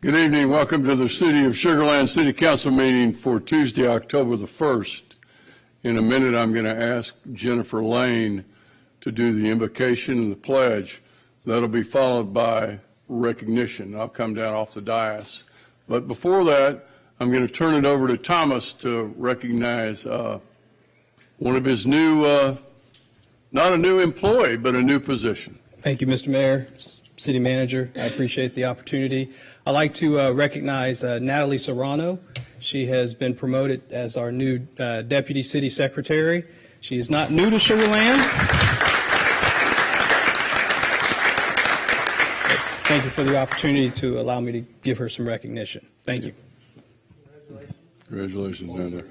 Good evening. Welcome to the City of Sugar Land City Council meeting for Tuesday, October the 1st. In a minute, I'm going to ask Jennifer Lane to do the invocation and the pledge. That'll be followed by recognition. I'll come down off the dais. But before that, I'm going to turn it over to Thomas to recognize one of his new, not a new employee, but a new position. Thank you, Mr. Mayor, City Manager. I appreciate the opportunity. I'd like to recognize Natalie Serrano. She has been promoted as our new Deputy City Secretary. She is not new to Sugar Land. Thank you for the opportunity to allow me to give her some recognition. Thank you. Congratulations, Natalie.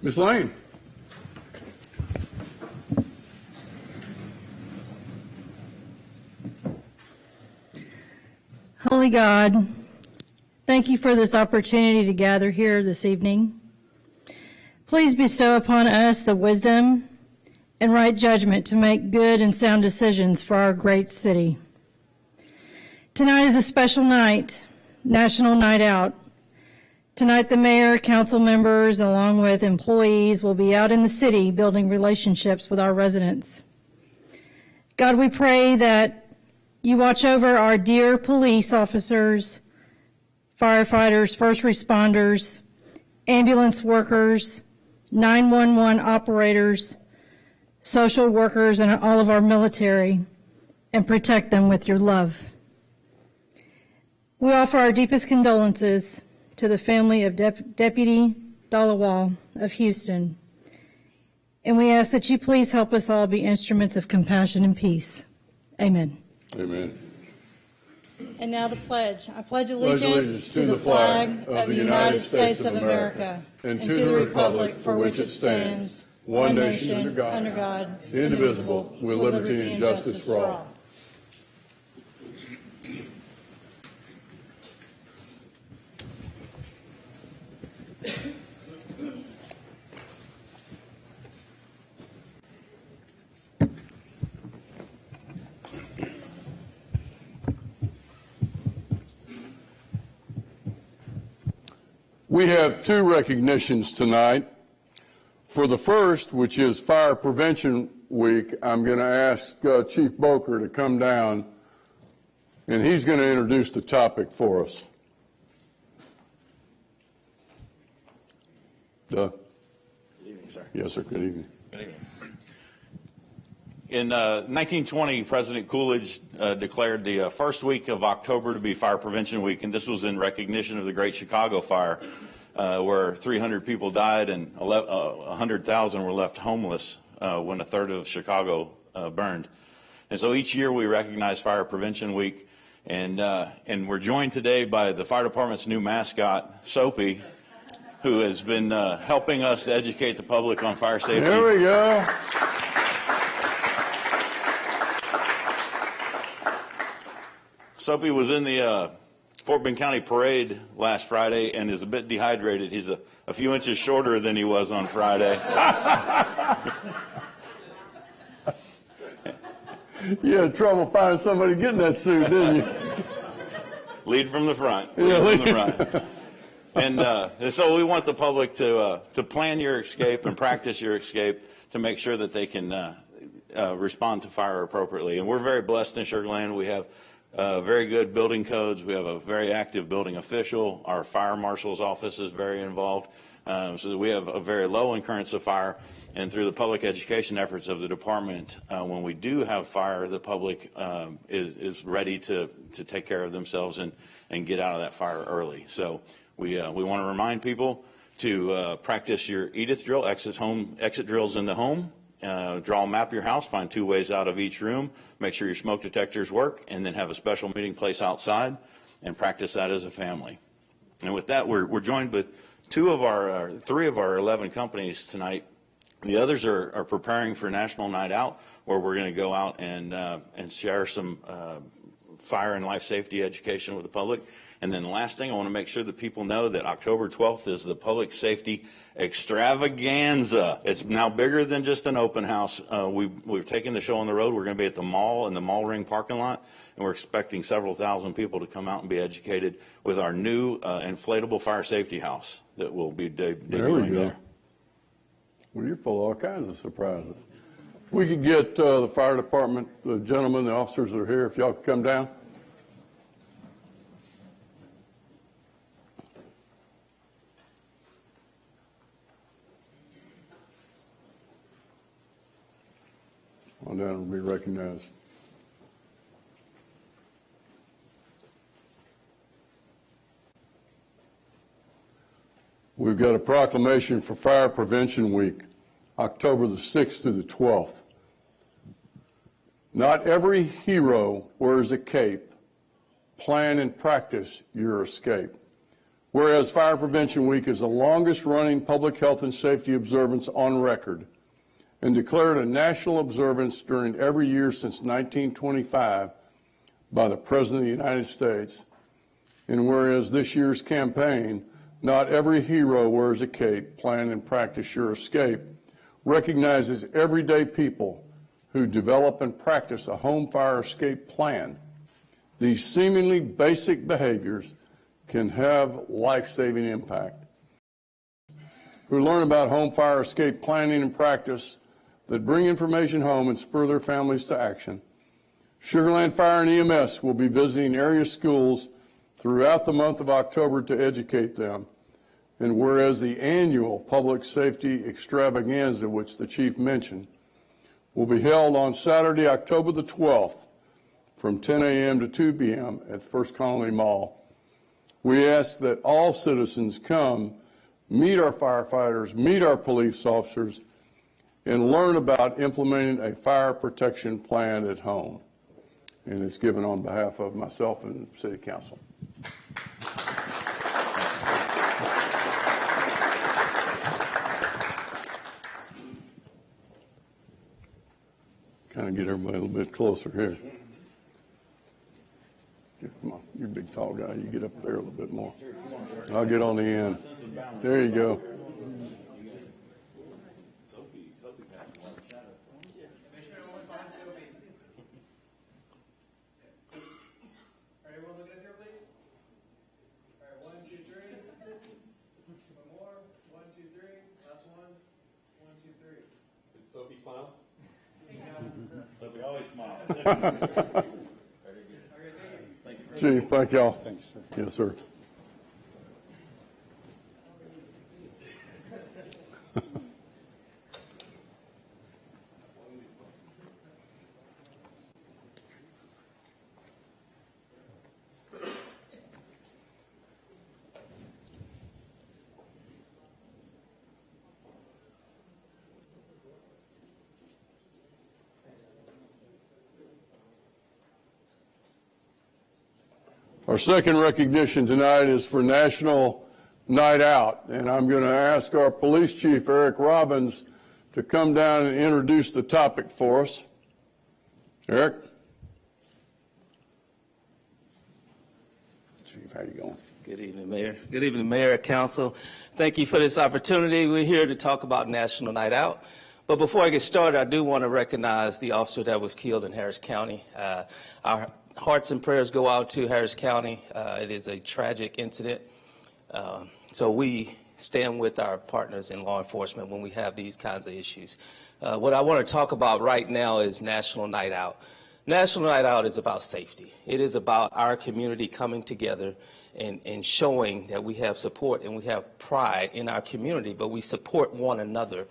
Ms. Lane. Holy God, thank you for this opportunity to gather here this evening. Please bestow upon us the wisdom and right judgment to make good and sound decisions for our great city. Tonight is a special night, National Night Out. Tonight the mayor, council members, along with employees will be out in the city building relationships with our residents. God, we pray that you watch over our dear police officers, firefighters, first responders, ambulance workers, 911 operators, social workers, and all of our military, and protect them with your love. We offer our deepest condolences to the family of Deputy Dhaliwal of Houston, and we ask that you please help us all be instruments of compassion and peace. Amen. Amen. And now the pledge. I pledge allegiance to the flag of the United States of America and to the republic for which it stands, one nation under God, indivisible, with liberty and justice for all. We have two recognitions tonight. For the first, which is Fire Prevention Week, I'm going to ask Chief Boker to come down, and he's going to introduce the topic for us. Good evening, sir. Yes, sir. Good evening. Good evening. In 1920, President Coolidge declared the first week of October to be Fire Prevention Week, and this was in recognition of the Great Chicago Fire, where 300 people died and 100,000 were left homeless when a third of Chicago burned. And so each year we recognize Fire Prevention Week, and we're joined today by the fire department's new mascot, Soapy, who has been helping us to educate the public on fire safety. There we go. Soapy was in the Fort Bend County Parade last Friday and is a bit dehydrated. He's a few inches shorter than he was on Friday. You had trouble finding somebody getting that suit, didn't you? Lead from the front. Lead from the front. And so we want the public to plan your escape and practice your escape to make sure that they can respond to fire appropriately. And we're very blessed in Sugar Land. We have very good building codes. We have a very active building official. Our fire marshal's office is very involved. So we have a very low occurrence of fire. And through the public education efforts of the department, when we do have fire, the public is ready to take care of themselves and get out of that fire early. So we want to remind people to practice your Edith drill, exit drills in the home. Draw a map of your house, find 2 ways out of each room, make sure your smoke detectors work, and then have a special meeting place outside and practice that as a family. And with that, we're joined with 3 of our 11 companies tonight. The others are preparing for National Night Out, where we're going to go out and share some fire and life safety education with the public. And then the last thing, I want to make sure that people know that October 12th is the Public Safety Extravaganza. It's now bigger than just an open house. We're taking the show on the road. We're going to be at the mall in the Mall Ring parking lot, and we're expecting several thousand people to come out and be educated with our new inflatable fire safety house that will be debuting there. Well, you're full of all kinds of surprises. If we could get the fire department, the gentlemen, the officers that are here, if y'all could come down. On down and be recognized. We've got a proclamation for Fire Prevention Week, October the 6th through the 12th. Not every hero wears a cape. Plan and practice your escape. Whereas Fire Prevention Week is the longest running public health and safety observance on record and declared a national observance during every year since 1925 by the President of the United States. And whereas this year's campaign, Not Every Hero Wears a Cape, Plan and Practice Your Escape, recognizes everyday people who develop and practice a home fire escape plan. These seemingly basic behaviors can have life-saving impact. Who learn about home fire escape planning and practice that bring information home and spur their families to action. Sugar Land Fire and EMS will be visiting area schools throughout the month of October to educate them. And whereas the annual Public Safety Extravaganza, which the Chief mentioned, will be held on Saturday, October the 12th from 10 a.m. to 2 p.m. at First Colony Mall, we ask that all citizens come, meet our firefighters, meet our police officers, and learn about implementing a fire protection plan at home. And it's given on behalf of myself and City Council. Kind of get everybody a little bit closer here. Come on, you're a big tall guy. You get up there a little bit more. I'll get on the end. There you go. Sophie smile? Sophie always smiles. Chief, thank y'all. Thanks, sir. Yes, sir. Our second recognition tonight is for National Night Out, and I'm going to ask our police chief, Eric Robbins, to come down and introduce the topic for us. Eric? Chief, how you going? Good evening, Mayor. Good evening, Mayor, Council. Thank you for this opportunity. We're here to talk about National Night Out. But before I get started, I do want to recognize the officer that was killed in Harris County. Our hearts and prayers go out to Harris County. It is a tragic incident. So we stand with our partners in law enforcement when we have these kinds of issues. What I want to talk about right now is National Night Out. National Night Out is about safety. It is about our community coming together and showing that we have support and we have pride in our community, but we support one another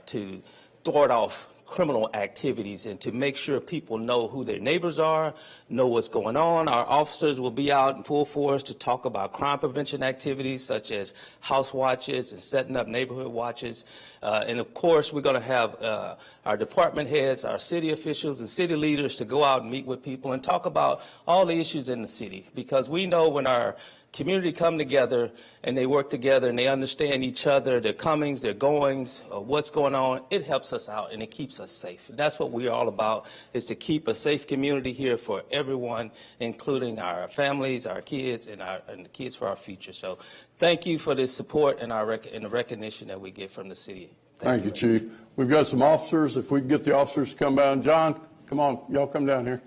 to thwart off criminal activities and to make sure people know who their neighbors are, know what's going on. Our officers will be out in full force to talk about crime prevention activities such as house watches and setting up neighborhood watches. And of course, we're going to have our department heads, our city officials and city leaders to go out and meet with people and talk about all the issues in the city, because we know when our community come together and they work together and they understand each other, their comings, their goings, what's going on, it helps us out and it keeps us safe. That's what we're all about, is to keep a safe community here for everyone, including our families, our kids, and the kids for our future. So thank you for this support and the recognition that we get from the city. Thank you, Chief. We've got some officers. If we can get the officers to come down. John, come on. Y'all come down here.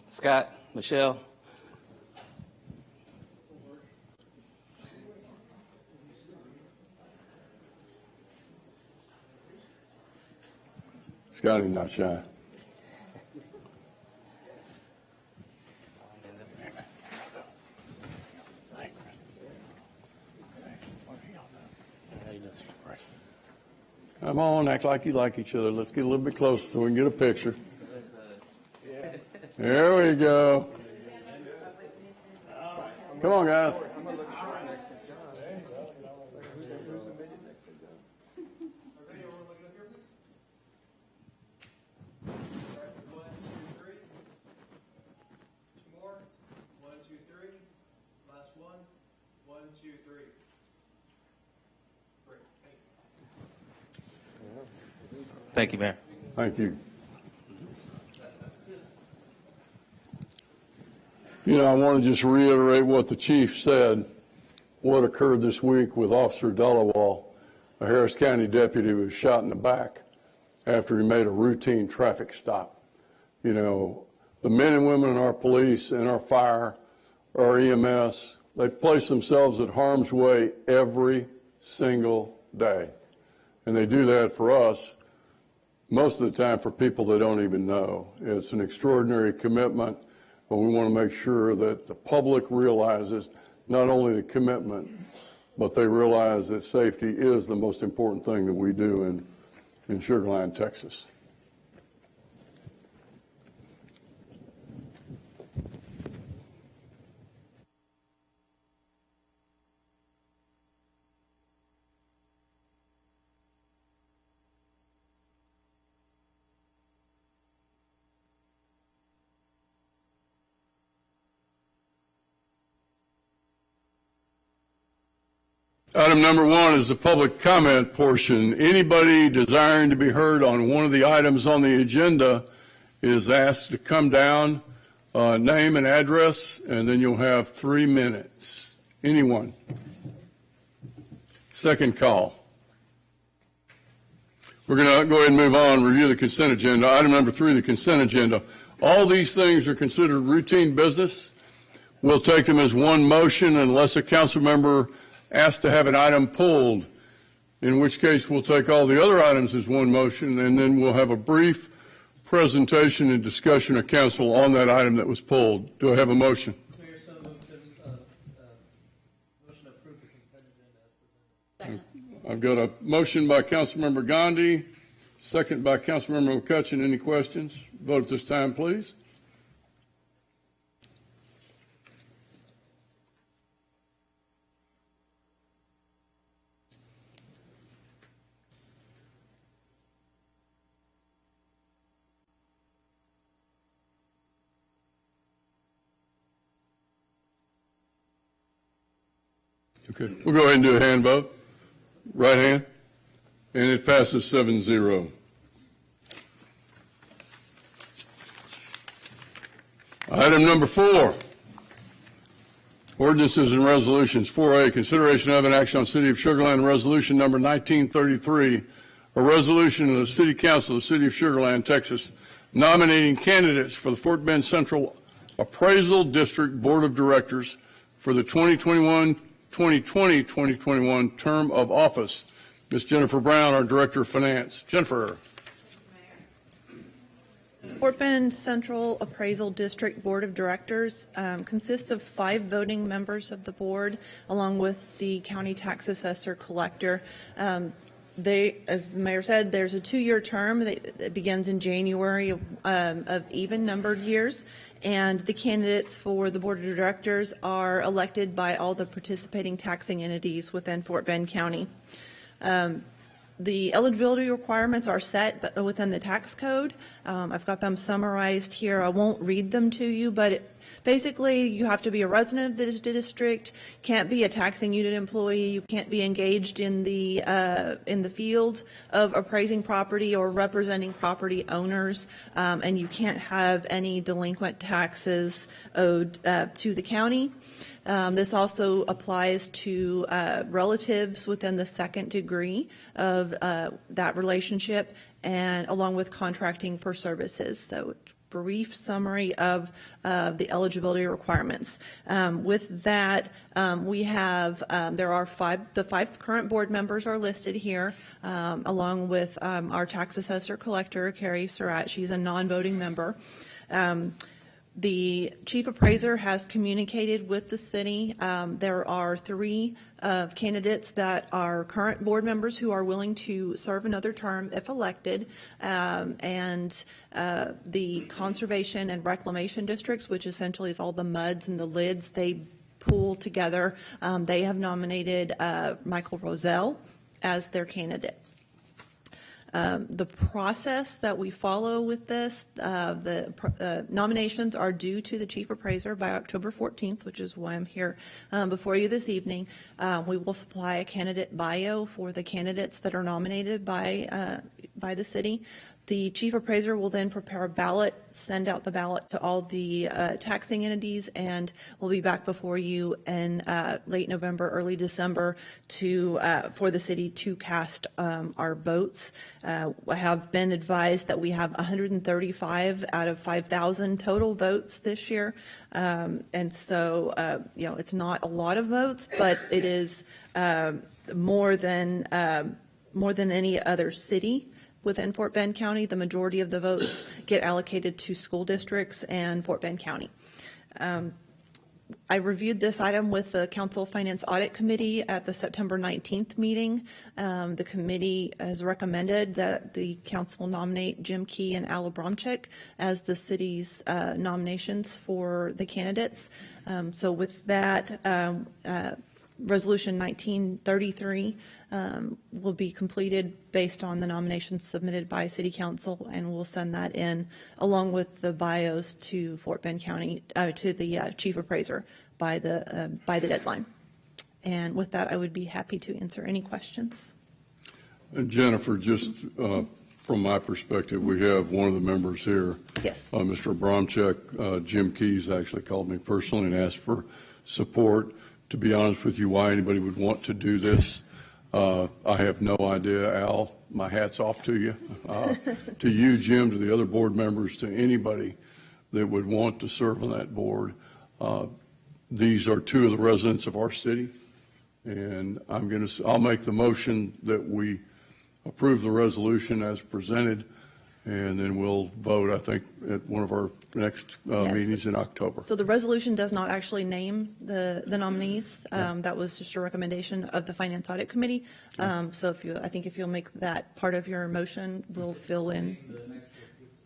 Scott, Michelle. Scotty, not shy. Come on, act like you like each other. Let's get a little bit closer so we can get a picture. There we go. Come on, guys. Thank you, Mayor. Thank you. You know, I want to just reiterate what the chief said, what occurred this week with Officer Dullawall, a Harris County deputy who was shot in the back after he made a routine traffic stop. You know, the men and women in our police and our fire, our EMS, they place themselves at harm's way every single day. And they do that for us most of the time for people they don't even know. It's an extraordinary commitment, but we want to make sure that the public realizes not only the commitment, but they realize that safety is the most important thing that we do in Sugar Land, Texas. Item number 1 is the public comment portion. Anybody desiring to be heard on one of the items on the agenda is asked to come down, name and address, and then you'll have 3 minutes. Anyone? Second call. We're going to go ahead and move on, review the consent agenda. Item number 3, the consent agenda. All these things are considered routine business. We'll take them as one motion unless a council member asked to have an item pulled, in which case we'll take all the other items as one motion, and then we'll have a brief presentation and discussion of council on that item that was pulled. Do I have a motion? Mayor, so moved to motion to approve the consent agenda as presented. I've got a motion by Councilmember Gandhi, second by Councilmember McCutcheon. Any questions? Vote at this time, please. Okay, we'll go ahead and do a hand vote. Right hand. And it passes 7-0. Item number 4. Ordinances and resolutions. 4A, consideration of an action on City of Sugar Land Resolution number 1933, a resolution of the City Council of the City of Sugar Land, Texas, nominating candidates for the Fort Bend Central Appraisal District Board of Directors for the 2020-2021 term of office. Ms. Jennifer Brown, our Director of Finance. Jennifer. Fort Bend Central Appraisal District Board of Directors consists of 5 voting members of the board, along with the county tax assessor collector. As the mayor said, there's a 2-year term that begins in January of even numbered years, and the candidates for the board of directors are elected by all the participating taxing entities within Fort Bend County. The eligibility requirements are set within the tax code. I've got them summarized here. I won't read them to you, but basically, you have to be a resident of the district, can't be a taxing unit employee, you can't be engaged in the field of appraising property or representing property owners, and you can't have any delinquent taxes owed to the county. This also applies to relatives within the second degree of that relationship, and along with contracting for services. So brief summary of the eligibility requirements. With that, we have, the 5 current board members are listed here, along with our tax assessor collector, Carrie Surratt. She's a non-voting member. The chief appraiser has communicated with the city. There are 3 candidates that are current board members who are willing to serve another term if elected. And the conservation and reclamation districts, which essentially is all the MUDs and the LIDs, they pool together. They have nominated Michael Roselle as their candidate. The process that we follow with this, the nominations are due to the chief appraiser by October 14th, which is why I'm here before you this evening. We will supply a candidate bio for the candidates that are nominated by the city. The chief appraiser will then prepare a ballot, send out the ballot to all the taxing entities, and we'll be back before you in late November, early December for the city to cast our votes. I have been advised that we have 135 out of 5,000 total votes this year. And so, it's not a lot of votes, but it is more than any other city within Fort Bend County. The majority of the votes get allocated to school districts and Fort Bend County. I reviewed this item with the Council Finance Audit Committee at the September 19th meeting. The committee has recommended that the council nominate Jim Key and Al Abramczyk as the city's nominations for the candidates. So with that, Resolution 1933 will be completed based on the nominations submitted by City Council, and we'll send that in along with the bios to Fort Bend County, to the chief appraiser by the deadline. And with that, I would be happy to answer any questions. And Jennifer, just from my perspective, we have one of the members here. Yes. Mr. Abramczyk. Jim Keys actually called me personally and asked for support. To be honest with you, why anybody would want to do this, I have no idea. Al, my hat's off to you. To you, Jim, to the other board members, to anybody that would want to serve on that board. These are 2 of the residents of our city, and I'll make the motion that we approve the resolution as presented, and then we'll vote, I think, at one of our next meetings in October. So the resolution does not actually name the nominees. That was just a recommendation of the Finance Audit Committee. So if you'll make that part of your motion, we'll fill in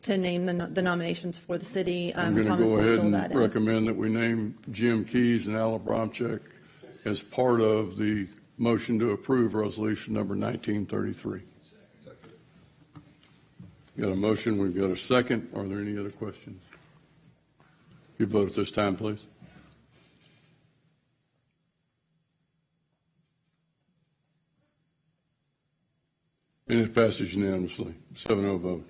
to name the nominations for the city. I'm going to go ahead and recommend that we name Jim Keys and Al Abramczyk as part of the motion to approve resolution number 1933. Got a motion, we've got a second. Are there any other questions? You vote at this time, please. And it passes unanimously, 7-0 vote.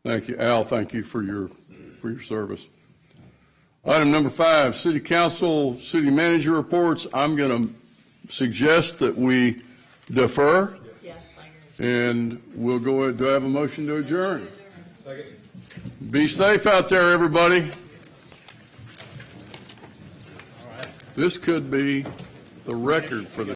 Thank you, Al. Thank you for your service. Item number 5, City Council, City Manager reports. I'm going to suggest that we defer. And we'll go ahead. Do I have a motion to adjourn? Second. Be safe out there, everybody. This could be the record for the